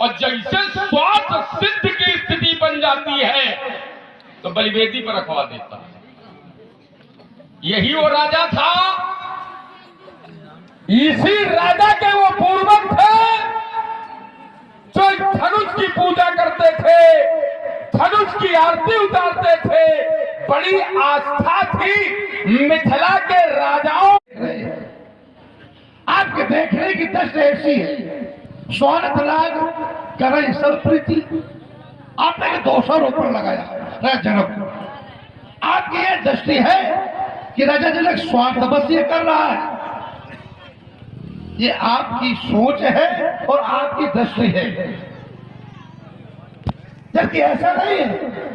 और जैसे स्वार्थ सिद्ध की स्थिति बन जाती है तो बलिवेदी पर रखवा देता है। यही वो राजा था, इसी राजा के वो पूर्वज थे जो धनुष की पूजा करते थे, धनुष की आरती उतारते थे। बड़ी आस्था थी मिथिला के राजाओं। आपके देखने की दृष्टि ऐसी है, स्वागत लाग करें सब प्रीति। आपने 200 रुपये लगाया राजा जनक। आपकी यह दृष्टि है कि राजा जनक स्वार्थ बस ये कर रहा है, ये आपकी सोच है और आपकी दृष्टि है, जबकि ऐसा नहीं है।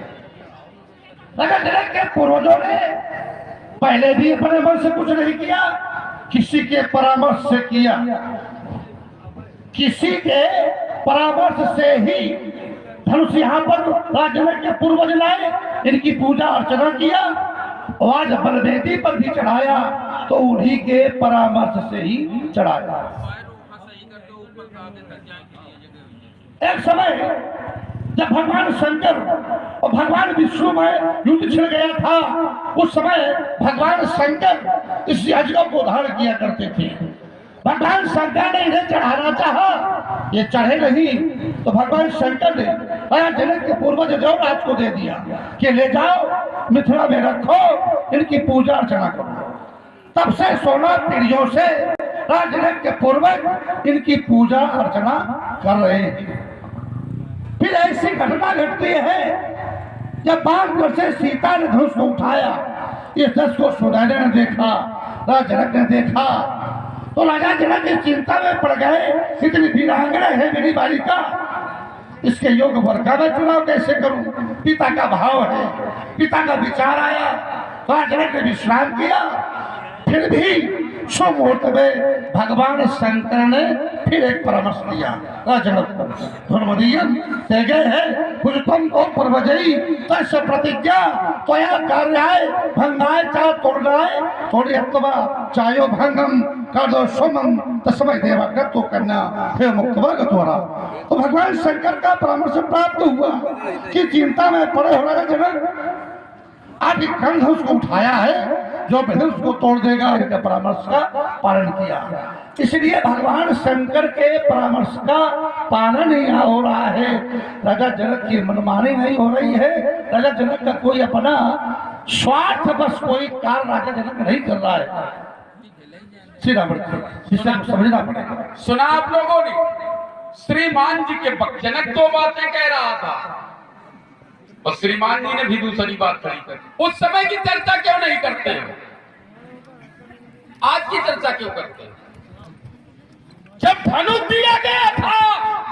राजा जनक के पूर्वजों ने पहले भी अपने मन से कुछ नहीं किया, किसी के परामर्श से किया, किसी के परामर्श से ही धनुष यहाँ पर राजा जनक के पूर्वज लाए, इनकी पूजा अर्चना किया और आज बलवेदी पर भी चढ़ाया तो उन्हीं के परामर्श से ही चढ़ाया। एक समय जब भगवान शंकर और भगवान विष्णु में युद्ध छिड़ गया था, उस समय भगवान शंकर इस यज्ञ को धारण किया करते थे। भगवान शंकर ने इन्हें चढ़ाना चाहा, ये चढ़े नहीं, तो भगवान शंकर ने राजा जनक के पूर्वज देवराज को दे दिया कि ले जाओ मिथिला में रखो, इनकी पूजा अर्चना करो। तब से 16 पीढ़ियों से राजा जनक के पूर्वज इनकी पूजा अर्चना कर रहे हैं। फिर ऐसी घटना घटती है जब बाण से सीता ने धनुष को उठाया, इस दस को सुनैना ने देखा, राजा जनक ने देखा, तो राजा जनक इस चिंता में पड़ गए, इतनी वीरांगना है मेरी बालिका, इसके योग वर का मैं चुनाव कैसे करूं। पिता का भाव है, पिता का विचार आया, राजा जनक ने विश्राम किया। फिर भी सुमुहूर्त में भगवान शंकर ने फिर एक परामर्श दिया राजा जनक को। धर्मदीयन तेगे है कुछ तुम को प्रवजई तस्य प्रतिज्ञा त्वया कार्याय भंगाय चा तोड़नाय थोड़ी अत्वा चायो भंगम कर दो सोमम तस्मै देवा कर तो करना हे मुक्तवा गतवरा। तो भगवान शंकर का परामर्श प्राप्त हुआ कि चिंता में पड़े हो राजा जनक, आप एक कंध उसको उठाया है जो बहन उसको तोड़ देगा, इनके परामर्श का पालन किया। इसलिए भगवान शंकर के परामर्श का पालन नहीं हो रहा है, राजा जनक की मनमानी नहीं हो रही है, राजा जनक का कोई अपना स्वार्थ बस कोई कार्य राजा जनक नहीं कर रहा है। समझना पड़ेगा। सुना आप लोगों ने श्रीमान जी के जनक 2 बातें कह रहा था और श्रीमान जी ने भी दूसरी बात खड़ी कर। उस समय की चर्चा क्यों नहीं करते हो, आज की चर्चा क्यों करते हो? जब धनुष दिया गया था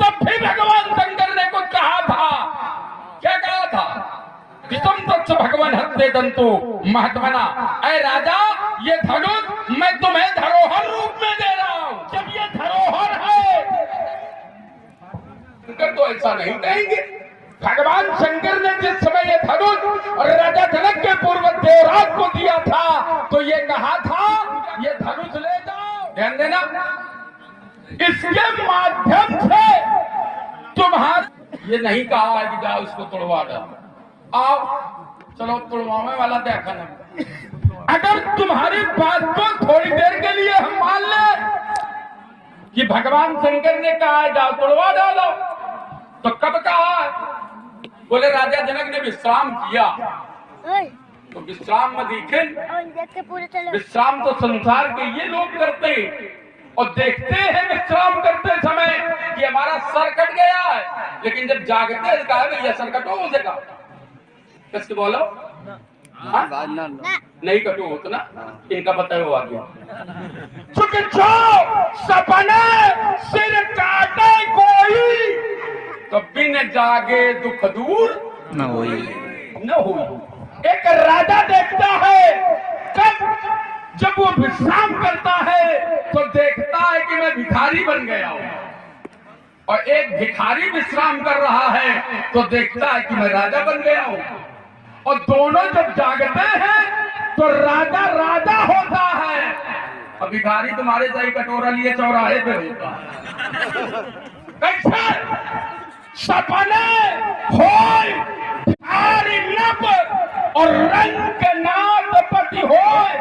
तब भी भगवान शंकर ने कुछ कहा था। क्या कहा था? विषम तत्व भगवान हत्ते दंतो महत्वना, ऐ राजा ये धनुष मैं तुम्हें धरोहर रूप में दे रहा हूं। जब ये धरोहर है, शंकर तो ऐसा नहीं कहेंगे। भगवान शंकर ने जिस समय ये धनुष और राजा जनक के पूर्वज देवराज को दिया था तो ये कहा था ये धनुष ले जाओ। ध्यान देना, इसके माध्यम से तुम्हारा ये नहीं कहा है कि जाओ इसको तोड़वा दो, आओ चलो तोड़वाने वाला देखा नहीं। अगर तुम्हारी बात को थोड़ी देर के लिए हम मान ले कि भगवान शंकर ने कहा है जाओ तोड़वा डालो, तो कब कहा है? बोले राजा जनक ने विश्राम किया, तो विश्राम में देखें, विश्राम तो संसार के ये लोग करते और देखते हैं विश्राम करते समय कि हमारा सर कट गया है, लेकिन जब जागते हैं कहा यह सर कटो हो जाएगा। किसके बोलो नहीं कटो हो तो ना, इनका बताया हुआ गया। सपने सिर काटे कोई तो बिन जागे दुख दूर न होई। एक राजा देखता है कब जब वो विश्राम करता है तो देखता है कि मैं भिखारी बन गया हूं, और एक भिखारी विश्राम कर रहा है तो देखता है कि मैं राजा बन गया हूं। और दोनों जब जागते हैं तो राजा राजा होता है और भिखारी तुम्हारे सही कटोरा लिए चौराहे पे होता है। कैसे? सपने होय प्यारी नप और रंग नाथपति होय,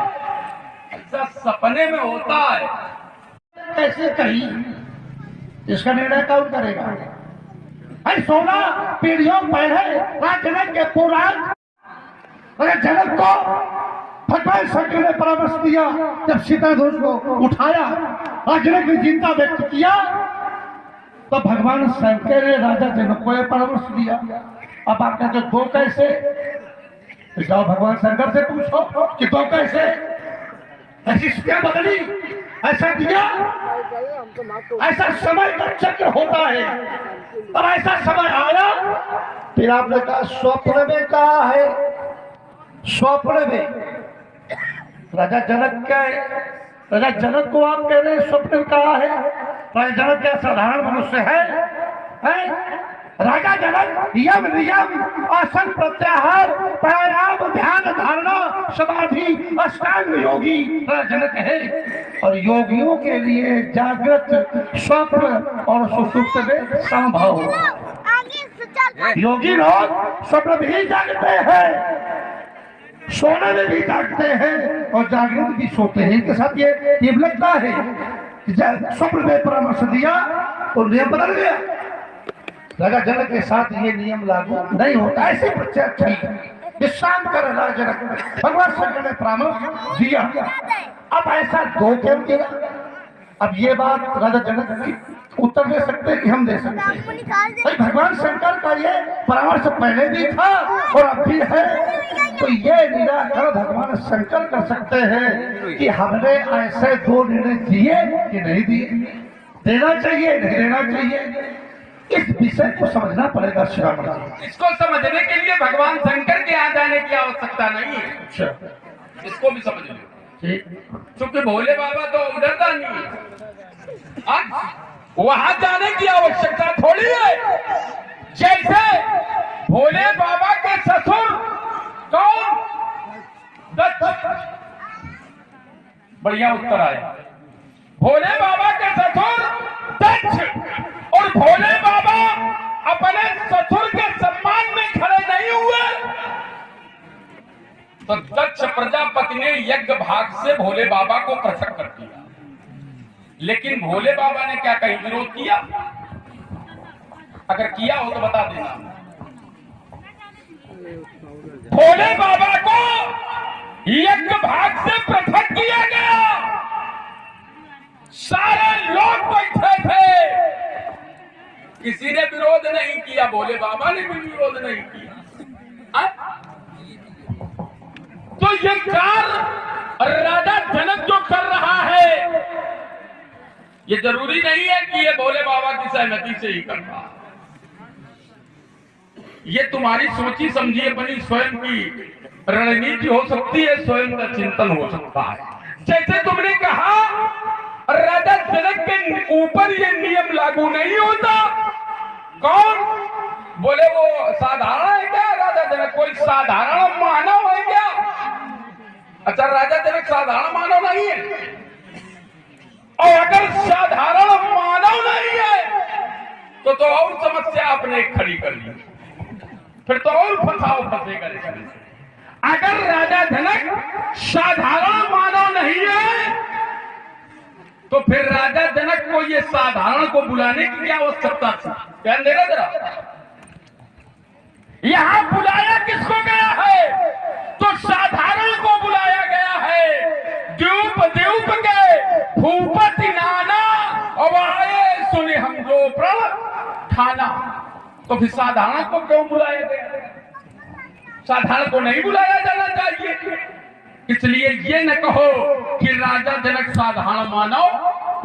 ऐसा सपने में होता है। कैसे कही, इसका निर्णय कौन करेगा? अरे 16 पीढ़ियों पहले जनक के पुराण, अरे जनक को भगवान शंकर ने परामर्श दिया, जब सीता ध्वज को उठाया और जनक ने चिंता व्यक्त किया, तो भगवान शंकर ने राजा जनक को परामर्श दिया। अब आप कहते दो कैसे? तो जाओ भगवान शंकर से पूछो कि दो कैसे, ऐसी स्थितियां बदली, ऐसा दिया, ऐसा समय का चक्र होता है। अब ऐसा समय आया, फिर आपने कहा स्वप्न में कहा है, स्वप्न में राजा जनक का, राजा जनक को आप कह रहे हैं स्वप्न में कहा है? राजा जनक क्या साधारण मनुष्य है? राजा जनक यम नियम आसन प्रत्याहार प्राणायाम ध्यान धारणा समाधि अष्टांग योगी राजा जनक है। और योगियों के लिए जागृत स्वप्न और सुषुप्त में संभव। योगी लोग स्वप्न भी जागते हैं, सोने में भी जागते हैं और जागृत भी सोते हैं। इनके साथ ये लगता है कि स्वप्न में परामर्श दिया तो नियम बदल गया। राजा जनक के साथ ये नियम लागू नहीं होता। ऐसे प्रत्यक्ष विश्राम कर राजा जनक, भगवान शंकर ने परामर्श दिया। अब ऐसा दो क्यों किया? अब ये बात राजा जनक की उत्तर दे सकते कि हम दे सकते हैं? भगवान शंकर का ये परामर्श पहले भी था और अब भी है, तो ये निराकरण भगवान शंकर कर सकते हैं कि हमने ऐसे दो निर्णय दिए कि नहीं दिए, देना चाहिए नहीं देना चाहिए। इस विषय को समझना पड़ेगा श्रीराम जी। इसको समझने के लिए भगवान शंकर के यहाँ जाने की आवश्यकता नहीं है। अच्छा, इसको भी समझ लो, क्योंकि भोले बाबा तो उधर नहीं है, वहां जाने की आवश्यकता थोड़ी है। जैसे भोले बाबा के ससुर कौन? दत्त। बढ़िया उत्तर आया। भोले बाबा के ससुर दत्त, और भोले बाबा अपने ससुर के सम्मान में खड़े नहीं हुए, तो दक्ष प्रजापति ने यज्ञ भाग से भोले बाबा को पृथक कर दिया। लेकिन भोले बाबा ने क्या कहीं विरोध किया? अगर किया हो तो बता देना। भोले बाबा को यज्ञ भाग से पृथक किया गया, सारे लोग बैठे थे, किसी ने विरोध नहीं किया, भोले बाबा ने भी विरोध नहीं किया। तो ये कार्य राजा जनक जो कर रहा है, ये जरूरी नहीं है कि ये भोले बाबा की सहमति से ही कर रहा है। ये तुम्हारी सोची समझी अपनी स्वयं की रणनीति हो सकती है, स्वयं का चिंतन हो सकता है। जैसे तुमने कहा राजा जनक के ऊपर ये नियम लागू नहीं होता। कौन बोले? वो साधारण है क्या राजा जनक? कोई साधारण मानव है क्या? अच्छा, राजा जनक साधारण मानव नहीं है। और अगर साधारण मानव नहीं है तो और समस्या आपने खड़ी कर ली, फिर तो और फंसेगा। अगर राजा जनक साधारण मानव नहीं है तो फिर राजा जनक को ये साधारण को बुलाने की क्या आवश्यकता थी? ध्यान देना जरा। यहां बुलाया किसको गया है? तो साधारण को बुलाया गया है। द्यूप के भूपति नाना और आए सुने हम जो प्रण खाना। तो फिर साधारण को क्यों बुलाया गया? साधारण को नहीं बुलाया जाना चाहिए। इसलिए ये न कहो कि राजा जनक साधारण मानव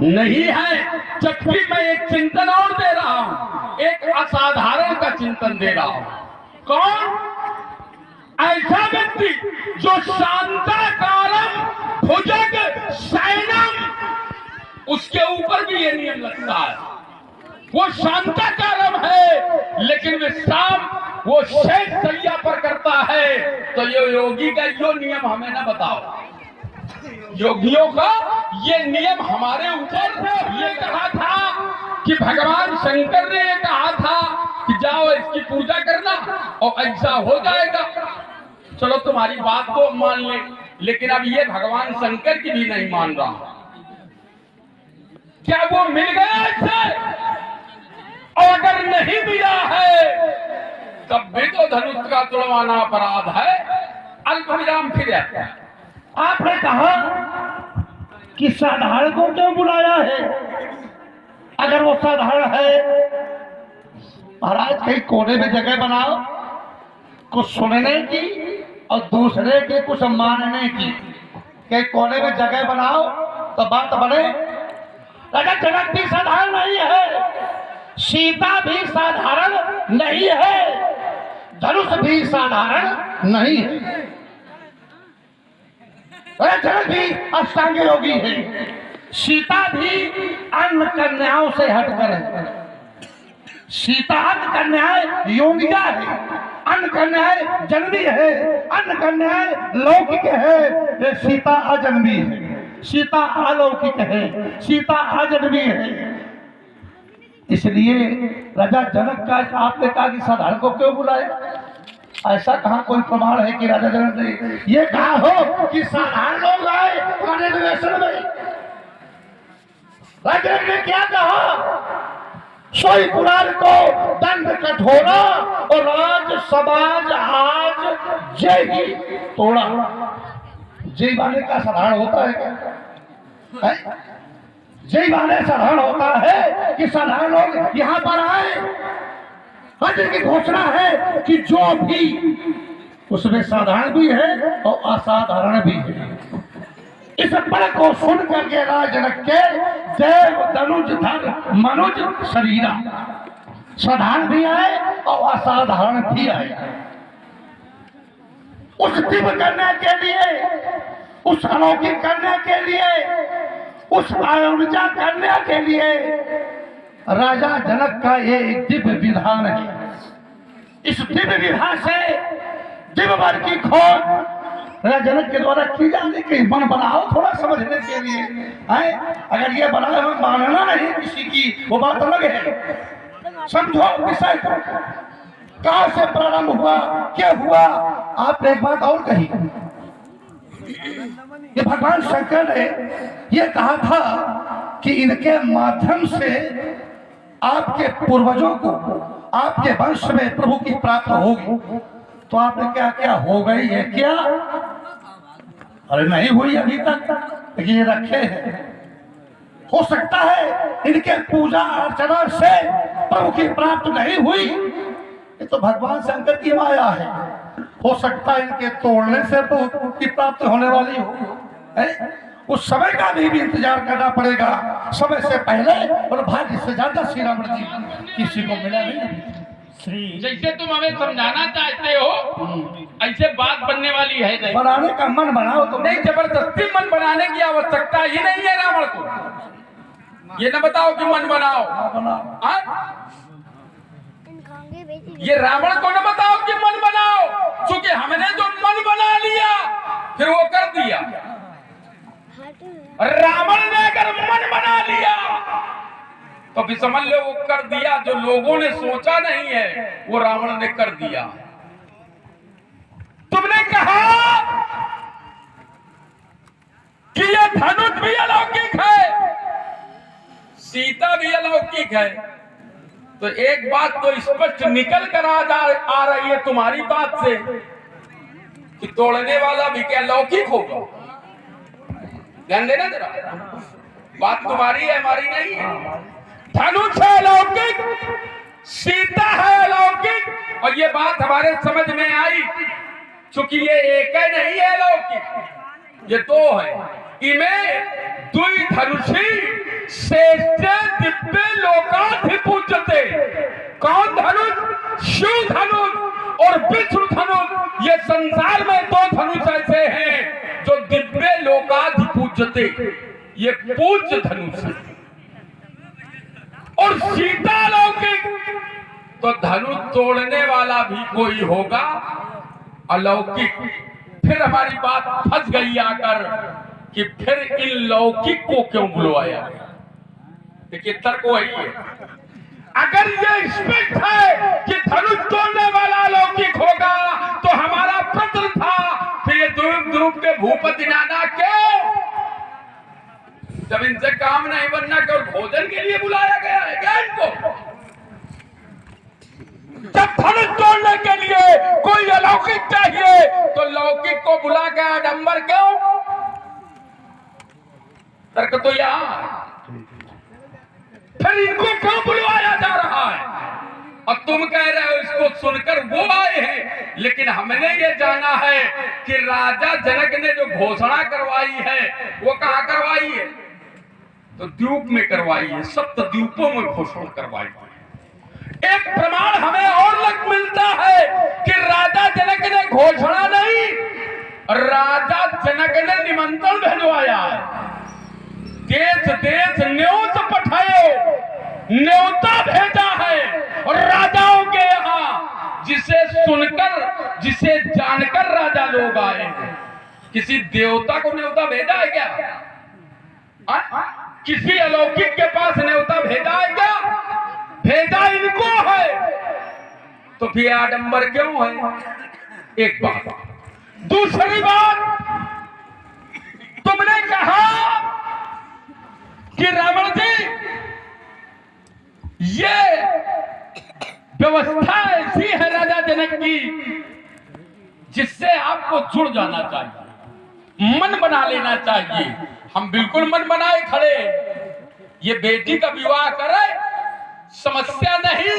नहीं है, जबकि मैं एक चिंतन और दे रहा हूं, एक असाधारण का चिंतन दे रहा हूं। कौन? ऐसा व्यक्ति जो शांताकारम भुजग शयनम, उसके ऊपर भी ये नियम लगता है। वो शांताकारम है लेकिन विश्राम वो शेष सैया पर करता है। तो ये योगी का जो नियम हमें ना बताओ, योगियों का ये नियम हमारे ऊपर ये कहा था कि भगवान शंकर ने ये कहा था जाओ इसकी पूजा करना और ऐसा हो जाएगा। चलो तुम्हारी बात को मान ले, लेकिन अब ये भगवान शंकर की भी नहीं मान रहा। क्या वो मिल गया इससे? और अगर नहीं मिला है तब भी तो धनुष का तुड़वाना अपराध है। अल्प विराम फिर आता है। आपने कहा कि साधारण को क्यों बुलाया है? अगर वो साधारण है, महाराज कहीं कोने में जगह बनाओ, कुछ सुनने की और दूसरे के कुछ मानने की। कहीं कोने में जगह बनाओ तो बात बने। राजा जनक भी साधारण नहीं है, सीता भी साधारण नहीं है, धनुष भी साधारण नहीं है। राजा जनक भी अष्टांग योगी है, सीता भी अन्य कन्याओं से हटकर है। सीता अन्य कन्याएं योगिया है, अन्य कन्याएं जन्मी है, अन्य कन्याएं लौकिक है। ये सीता अजन्मी है, सीता अलौकिक है, सीता अजन्मी है। इसलिए राजा जनक का आपने कहा कि साधारण को क्यों बुलाया? ऐसा कहा कोई प्रमाण है कि राजा जनक ने ये कहा हो कि साधारण लोग आए अधिवेशन में? राजा जनक ने क्या कहा? सोई पुराण को दंड कठोरा और राज समाज आज जय ही तोड़ा। जय वाले का साधारण होता है क्या? जय वाले साधारण होता है कि साधारण लोग यहाँ पर आए? आज की घोषणा है कि जो भी उसमें साधारण भी है और असाधारण भी है। इस पद को सुन करके राजा जनक के देव धनुज धर मनुज शरीरा, साधारण भी आए और असाधारण भी आए। उस दिव्य करने के लिए, उस अलौकिक करने के लिए, उस आयोजन करने के लिए राजा जनक का ये दिव्य विधान है। इस दिव्य विधान से दिव्य वर की खोज राजा जनक के द्वारा की जाने के मन बनाओ थोड़ा समझने के लिए है। अगर ये बनाए हुए मानना नहीं किसी की, वो बात अलग है। समझो विषय को, कहां से प्रारंभ हुआ, क्या हुआ। आपने एक बात और कही, ये भगवान शंकर ने ये कहा था कि इनके माध्यम से आपके पूर्वजों को, आपके वंश में प्रभु की प्राप्त होगी। तो आपने क्या क्या हो गई है क्या? अरे नहीं हुई अभी तक, लेकिन ये रखे हैं। हो सकता है इनके पूजा अर्चना से प्रभु की प्राप्त नहीं हुई, ये तो भगवान शंकर की माया है। हो सकता है इनके तोड़ने से प्रभु की प्राप्त होने वाली हो। उस समय का भी इंतजार करना पड़ेगा। समय से पहले और भाग्य से ज्यादा श्री राम जी किसी को मिला नहीं। जैसे तुम हमें समझाना चाहते हो ऐसे बात बनने वाली है नहीं। बनाने का मन बनाओ तो नहीं, जबरदस्ती मन बनाने की आवश्यकता ही नहीं है रावण को। ये न बताओ कि मन बनाओ, ये रावण को न बताओ कि मन बनाओ, क्योंकि हमने जो मन बना लिया फिर वो कर दिया। रावण ने अगर मन बना लिया तो भी समझ लो वो कर दिया। जो लोगों ने सोचा नहीं है वो रावण ने कर दिया। तुमने कहा कि ये धनुष भी अलौकिक है, सीता भी अलौकिक है, तो एक बात तो स्पष्ट निकल कर आ रही है तुम्हारी बात से कि तोड़ने वाला भी क्या अलौकिक होगा। ध्यान देना जरा, बात तुम्हारी है हमारी नहीं है। धनुष है अलौकिक, सीता है अलौकिक, और ये बात हमारे समझ में आई क्योंकि ये एक ही नहीं है अलौकिक, ये दो है। इमे दुई धनुषी श्रेष्ठ दिव्य लोकाधिपूज्यते। कौन धनुष? शिव धनुष और विष्णु धनुष। ये संसार में दो धनुष ऐसे हैं जो दिव्य लोकाधिपूज्यते, ये पूज्य धनुष है। और सीता अलौकिक, तो धनुष तोड़ने वाला भी कोई होगा अलौकिक। फिर हमारी बात फंस गई आकर कि फिर इन लौकिक को क्यों बुलवाया। देखिए तर्क वही है। अगर ये स्पष्ट है कि दीनाना क्यों? जब इनसे काम नहीं बनना केवल भोजन के लिए बुलाया गया है क्या इनको? जब धनुष तोड़ने के लिए कोई अलौकिक चाहिए तो लौकिक को बुला के आडंबर क्यों? तर्क तो यहाँ फिर इनको क्यों बुलवाया जा रहा है? और तुम कह रहे हो इसको सुनकर वो आए हैं, लेकिन हमने ये जाना है कि राजा जनक ने जो घोषणा करवाई है वो कहाँ करवाई है? तो द्वीप में करवाई है, सप्त द्वीपों में घोषणा करवाई है। एक प्रमाण हमें और लग मिलता है कि राजा जनक ने घोषणा नहीं, राजा जनक ने निमंत्रण भेजवाया है। देश देश न्योत पठाए, न्योता भेजा है और राजाओं के यहाँ, जिसे सुनकर जिसे जानकर राजा लोग आए। किसी देवता को न्योता भेजा है क्या? किसी अलौकिक के पास न्योता भेजा है क्या? भेजा इनको है। तो फिर आडंबर क्यों है? एक बात। दूसरी बात, तुमने कहा कि रावण जी ये व्यवस्था ऐसी है राजा जनक की जिससे आपको जुड़ जाना चाहिए, मन बना लेना चाहिए। हम बिल्कुल मन बनाए खड़े, ये बेटी का विवाह करे समस्या नहीं।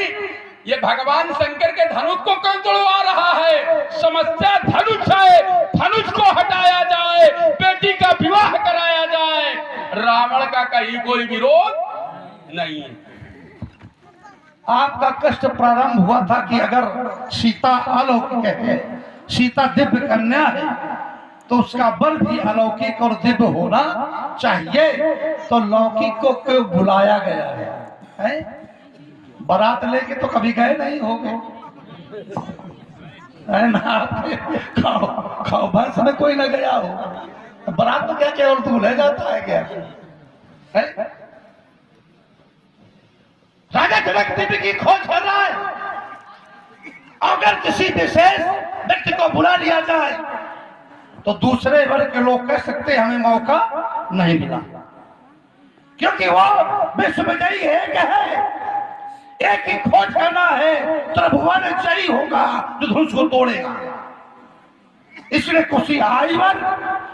ये भगवान शंकर के धनुष को क्यों तोड़वा रहा है? समस्या धनुष है, धनुष को हटाया जाए, बेटी का विवाह कराया जाए। रावण का कहीं कोई विरोध नहीं है। आपका कष्ट प्रारंभ हुआ था कि अगर सीता अलौकिक है, सीता दिव्य कन्या है, तो उसका बल भी अलौकिक और दिव्य होना चाहिए। तो लौकिक को क्यों बुलाया गया है? बारात लेके तो कभी गए नहीं होंगे, है ना? खाओ खाओ बस में कोई ना गया हो। बारात में क्या केवल तू ले जाता है क्या? है? राजा जनक दिव्य की खोज कर रहा है। अगर किसी विशेष व्यक्ति को बुला लिया जाए तो दूसरे वर्ग के लोग कह सकते हैं हमें मौका नहीं मिला, क्योंकि वो विश्व विजयी एक है, एक ही खोज करना है। त्रिभुवन जयी होगा जो धनुष को तोड़ेगा। इसलिए कुछ आयवन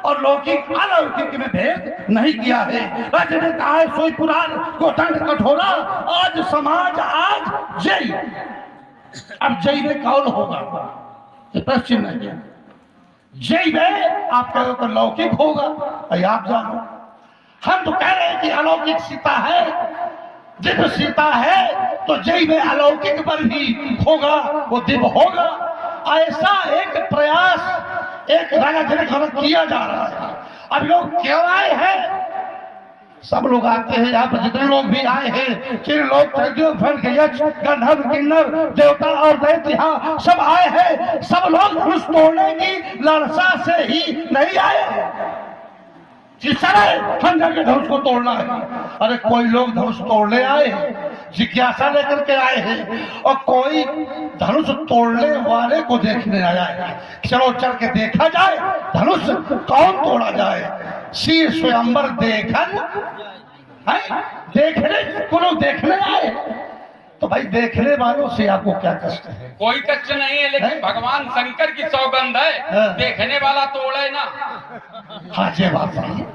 और लौकिक अलौकिक में भेद नहीं किया है। राजा ने कहा है सोई पुराण को दंड कठोरा, आज समाज आज जय। अब जय में कौन होगा? प्रश्न नहीं है। जय में आप कहो तो लौकिक होगा, आप जानो। हम तो कह रहे हैं कि अलौकिक सीता है, दिव्य सीता है, तो जय में अलौकिक पर भी होगा, वो दिव्य होगा। ऐसा एक प्रयास एक राजा जनक किया जा रहा है। अब लोग क्यों आए हैं? सब लोग आते हैं, यहाँ पर जितने लोग भी आए हैं, किन लोग यक्ष गंधर्व किन्नर देवता और दैत्य यहाँ सब आए हैं। सब लोग धनुष तोड़ने की लालसा से ही नहीं आए जिस तरह हम जाके धनुष को तोड़ना है। अरे कोई लोग धनुष तोड़ने आए हैं, जिज्ञासा लेकर के आए हैं, और कोई धनुष तोड़ने वाले को देखने आया है। चलो चल के देखा जाए धनुष कौन तोड़ा जाए। शीर स्वयंवर देखन है, देखने को लोग देखने आए। तो भाई देखने वालों से आपको क्या कष्ट है? कोई कष्ट नहीं है, लेकिन भगवान शंकर की सौगंध है, देखने वाला तोड़े ना। हाँ ये बात सही है।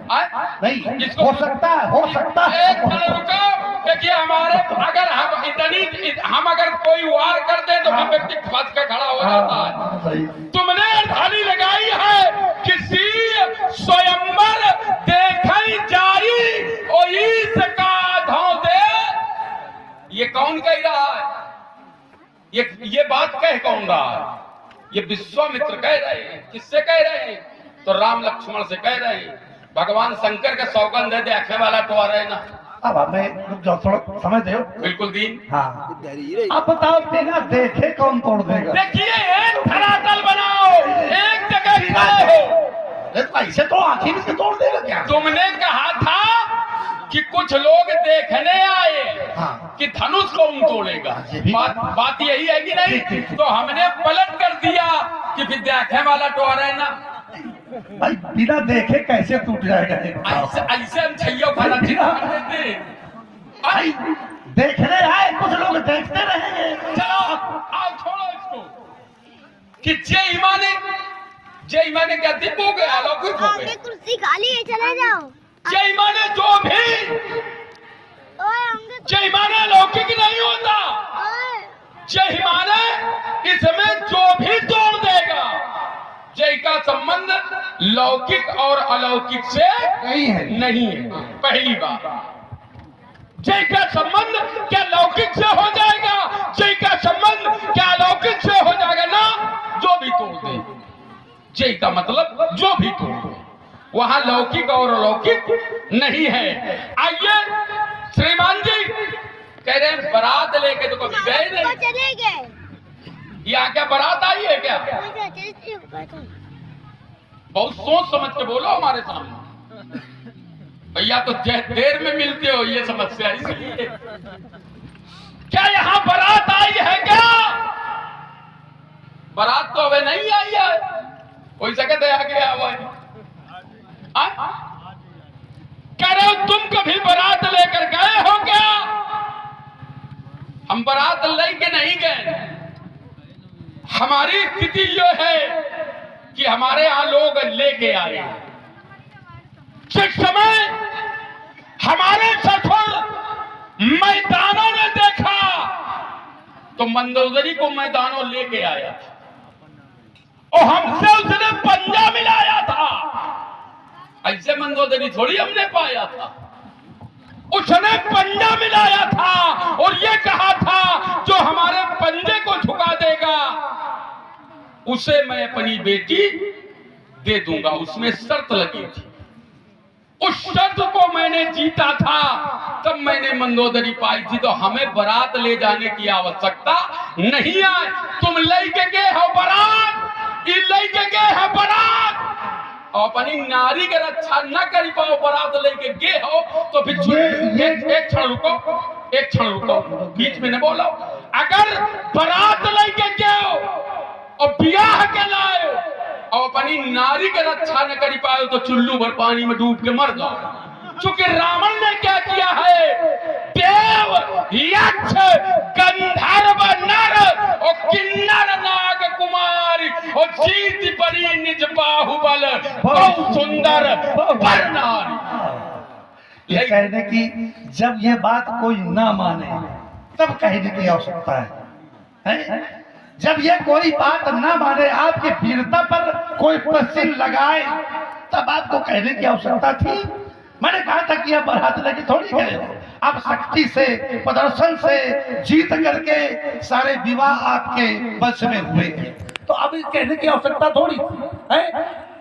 नहीं हो सकता है, हो सकता है। एक मिनट रुको। देखिए हमारे अगर हम अगर कोई वार कर दे तो हम व्यक्ति फंस के खड़ा हो जाता है। तुमने थाली लगाई है किसी स्वयंवर देखई जाई और इसका धौ दे, ये कौन कह रहा है? ये बात कह कौन रहा है? ये विश्वामित्र कह रहे हैं। किससे कह रहे हैं? तो राम लक्ष्मण से कह रहे हैं। भगवान शंकर के सौगंध है, देखने वाला तो आ रहे ना। अब हमें थोड़ा समझ दो। बिल्कुल दीन। हाँ अब बताओ बिना देखे कौन तोड़ देगा? देखिए एक धरातल बनाओ, एक जगह खड़े हो। ऐसे तो आखिर से तोड़ देगा क्या? तुमने कहा था कि कुछ लोग देखने आए कि धनुष कौन तोड़ेगा। बात यही है कि नहीं? तो हमने पलट कर दिया कि फिर देखने वाला तो आ रहे ना। भाई बिना देखे कैसे टूट जाएगा एक पाँव? ऐसे ऐसे हम छैया खाना ठीक कर देते। भाई देखने आए, कुछ लोग देखते रहेंगे। चलो आओ छोड़ो इसको कि जय माने क्या दिप हो गया, अलौकिक हो आगे गया। कुर्सी खाली है, चले जाओ। जय माने जो भी, ओए आगे जय माने लौकिक नहीं होता। ओए जय माने इसमें जो भी तोड़ देगा। जय का संबंध लौकिक और अलौकिक से नहीं है। पहली बात, जय का संबंध क्या लौकिक से हो जाएगा? जय का संबंध क्या अलौकिक से हो जाएगा? ना, जो भी तोड़ दे। जय का मतलब जो भी तोड़ दे, वहां लौकिक और अलौकिक नहीं है। आइए श्रीमान जी कह रहे हैं बारात लेके तो कभी गए नहीं, चले गए। यहाँ क्या बारात आई है क्या? बहुत सोच समझ के बोलो हमारे सामने। भैया तो देर में मिलते हो, ये समस्या इसलिए। क्या यहाँ बारात आई है क्या? बारात तो अबे नहीं आई है, कोई जगह दे आ गया हुआ है। कह रहे हो तुम कभी बारात लेकर गए हो क्या? हम बारात लेके नहीं गए। हमारी स्थिति ये है कि हमारे यहां लोग लेके आए। जिस समय हमारे ससुर मैदानों ने देखा तो मंदोदरी को मैदानों लेके आया था और हमसे उसने पंजा मिलाया था। ऐसे मंदोदरी थोड़ी हमने पाया था, उसने पंजा मिलाया था और ये कहा था जो हमारे पंजे को झुका देगा उसे मैं अपनी बेटी दे दूंगा। उसमें शर्त लगी थी, उस शर्त को मैंने जीता था, तब मैंने मंदोदरी पाई थी। तो हमें बारात ले जाने की आवश्यकता नहीं है। तुम लेके गए हो बारात, ये लेके गए हो बारात और अपनी नारी की रक्षा न कर पाओ, बारात लेके गए हो तो फिर एक क्षण रुको, बीच में न बोलो। अगर बारात लेके गए हो और ब्याह के लाए हो और अपनी नारी की रक्षा न कर पाए तो चुल्लू भर पानी में डूब के मर जाओ। चूंकि रावण ने क्या किया है, देव, यक्ष, गंधर्व, नर और किन्नर, नाग, कुमारी और जीत परी निज बाहुबल, बहुत सुंदर पर नारी। ये कहने की जब ये बात कोई ना माने तब कहने की आवश्यकता है? जब ये कोई बात ना माने, आपकी वीरता पर कोई प्रश्न लगाए, तब आपको कहने की आवश्यकता थी। मैंने कहा था कि आप बारात लेके थोड़ी गए हो, आप शक्ति से, प्रदर्शन से जीत करके सारे विवाह आपके वश में हुए थे। तो अब इस कहने की आवश्यकता थोड़ी थी, है?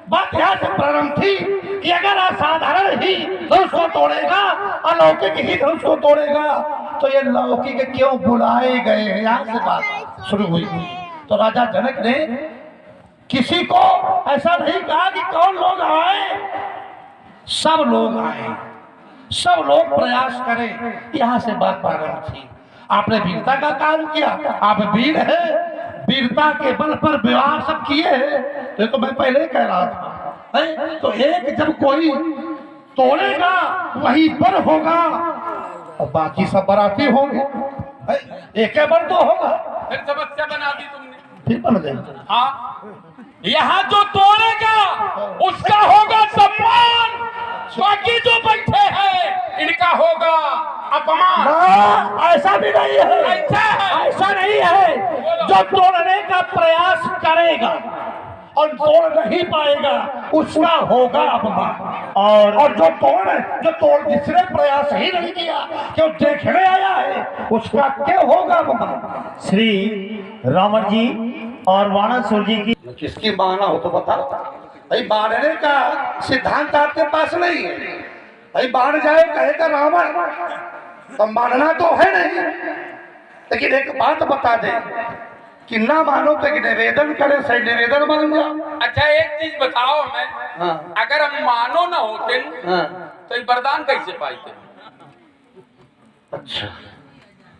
बात यहाँ से प्रारंभ थी कि अगर असाधारण ही धनुष को तोड़ेगा, अलौकिक ही धनुष को तोड़ेगा, तो ये लौकिक क्यों बुलाए गए हैं? यहाँ से बात शुरू हुई। तो राजा जनक ने किसी को ऐसा नहीं कहा कि कौन लोग आए, सब लोग आए, सब लोग प्रयास करें, यहाँ से बात प्रारंभ थी। आपने वीरता का काम किया, आप वीर हैं, वीरता के बल पर विवाह सब किए हैं, ये तो मैं पहले कह रहा था, है? तो एक जब कोई तोड़ेगा वही पर होगा और बाकी सब बाराती होंगे, एक बार तो होगा। फिर समस्या बना दी तुमने, फिर बन गई। हाँ, यहाँ जो तोड़ेगा उसका होगा सम्मान, बाकी जो बैठे हैं इनका होगा अपमान। ना, ऐसा भी नहीं है, ऐसा नहीं है। जो तोड़ने का प्रयास करेगा और तोड़ नहीं पाएगा उसका होगा अपमान। और जो तोड़ जिसने प्रयास ही नहीं किया, क्यों देखने आया है, उसका क्या होगा अपमान। श्री रावण जी और वाणासुर जी की किसकी माना हो तो बताओ। भाई मारने का सिद्धांत आपके पास नहीं है। भाई मार जाए कहेगा रावण, तो मानना तो है नहीं। लेकिन एक बात बता दे कि ना मानो तो कि निवेदन करे, सही निवेदन बन जाओ। अच्छा एक चीज बताओ हमें, हाँ। अगर हम मानो ना होते हाँ। तो ये वरदान कैसे पाते? अच्छा,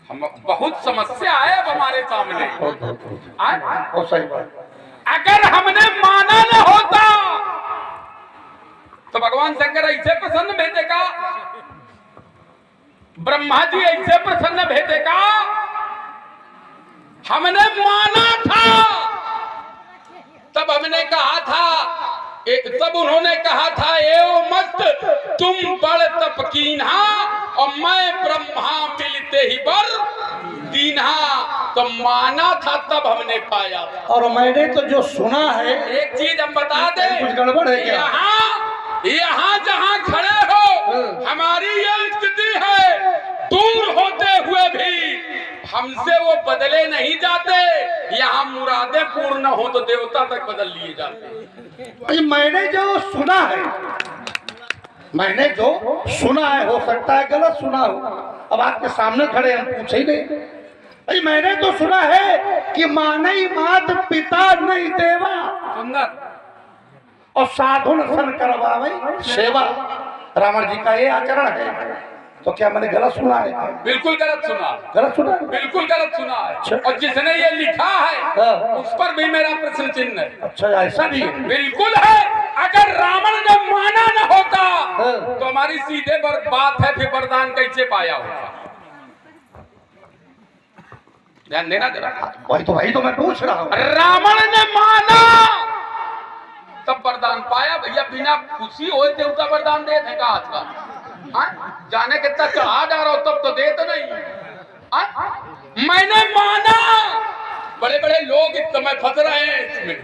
हम बहुत समस्या है अब हमारे सामने। बहुत सही बात। अगर हमने माना न होता तो भगवान शंकर ऐसे प्रसन्न भेजेगा, ब्रह्मा जी ऐसे प्रसन्न भेजेगा। हमने माना था, तब हमने कहा था, तब उन्होंने कहा था एवं मत तुम बड़ तपकीन्हा और मैं ब्रह्मा मिलते ही बर दीन्हा। तो माना था तब हमने पाया था। और मैंने तो जो सुना है, एक चीज हम बता दें, कुछ गड़बड़ है क्या? यहाँ जहाँ खड़े हो हमारी ये स्थिति है, दूर होते हुए भी हमसे वो बदले नहीं जाते। यहाँ मुरादें पूर्ण हो तो देवता तक बदल लिए जाते। मैंने जो सुना है, मैंने जो सुना है, हो सकता है गलत सुना हो, अब आपके सामने खड़े हम पूछे ही नहीं। भाई मैंने तो सुना है कि मानई मात पिता नहीं देवा सुंदर और साधु सन करवावे सेवा। रावण जी का ये आचरण है, तो क्या मैंने गलत सुना है? बिल्कुल गलत सुना, गलत सुना है? बिल्कुल गलत सुना है। अच्छा। और जिसने ये लिखा है हाँ। उस पर भी मेरा प्रश्न चिन्ह है। अच्छा, ऐसा भी है? बिल्कुल है। अगर रावण ने माना न होता हाँ। तो हमारी सीधे बात है, फिर वरदान कैसे पाया होता? ध्यान देना जरा। वही तो मैं पूछ रहा हूँ। रावण ने माना तब वरदान पाया। भैया बिना खुशी हो देवता वरदान दे देगा आज का? जाने कितना चढ़ा जा रहा हो तब तो दे तो नहीं। मैंने माना, बड़े बड़े लोग इस समय फंस रहे हैं इसमें।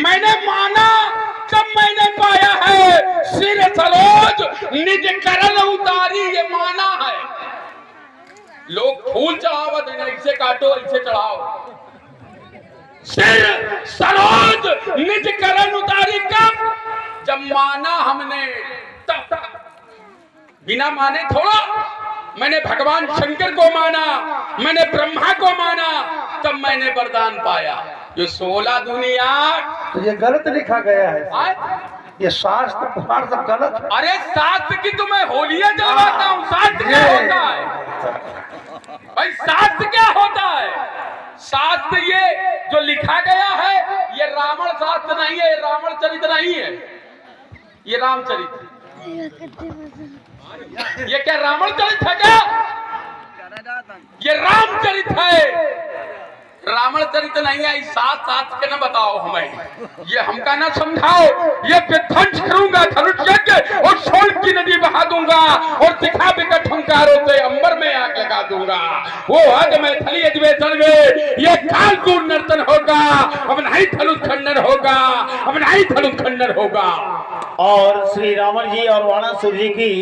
मैंने माना तब मैंने पाया है, सिर सरोज निज करण उतारी, ये माना है। लोग फूल चढ़ावत है, ऐसे काटो ऐसे चढ़ाओ। सिर सरोज निज करण उतारी कब? जब माना हमने तब। बिना माने थोड़ा, मैंने भगवान शंकर को माना, मैंने ब्रह्मा को माना, तब मैंने वरदान पाया। जो 16 दुनिया, तो ये गलत लिखा गया है। आए? ये शास्त्र पुराण सब गलत है। अरे शास्त्र की तो मैं होलियां जलवाता हूँ। शास्त्र क्या होता है भाई? शास्त्र क्या होता है? शास्त्र ये जो लिखा गया है, ये रावण शास्त्र नहीं है, ये रावण चरित्र नहीं है, ये रामचरित्र। ये क्या रावण चरित्र है क्या? ये रामचरित्र है, रावण चरित्र नहीं है। साथ साथ के न बताओ हमें, ये हमका ना समझाओ। ये विध्वंस करूंगा धनुष यज्ञ और शोल की नदी बहा दूंगा और दिखा विकट हुंकारों से अंबर में आग लगा दूंगा। वो हद में थली अधिवेशन में ये कालकूट नर्तन होगा, अब नहीं धनुष खंडन होगा, अब नहीं धनुष खंडन होगा। और श्री रावण जी और वाणासुर जी की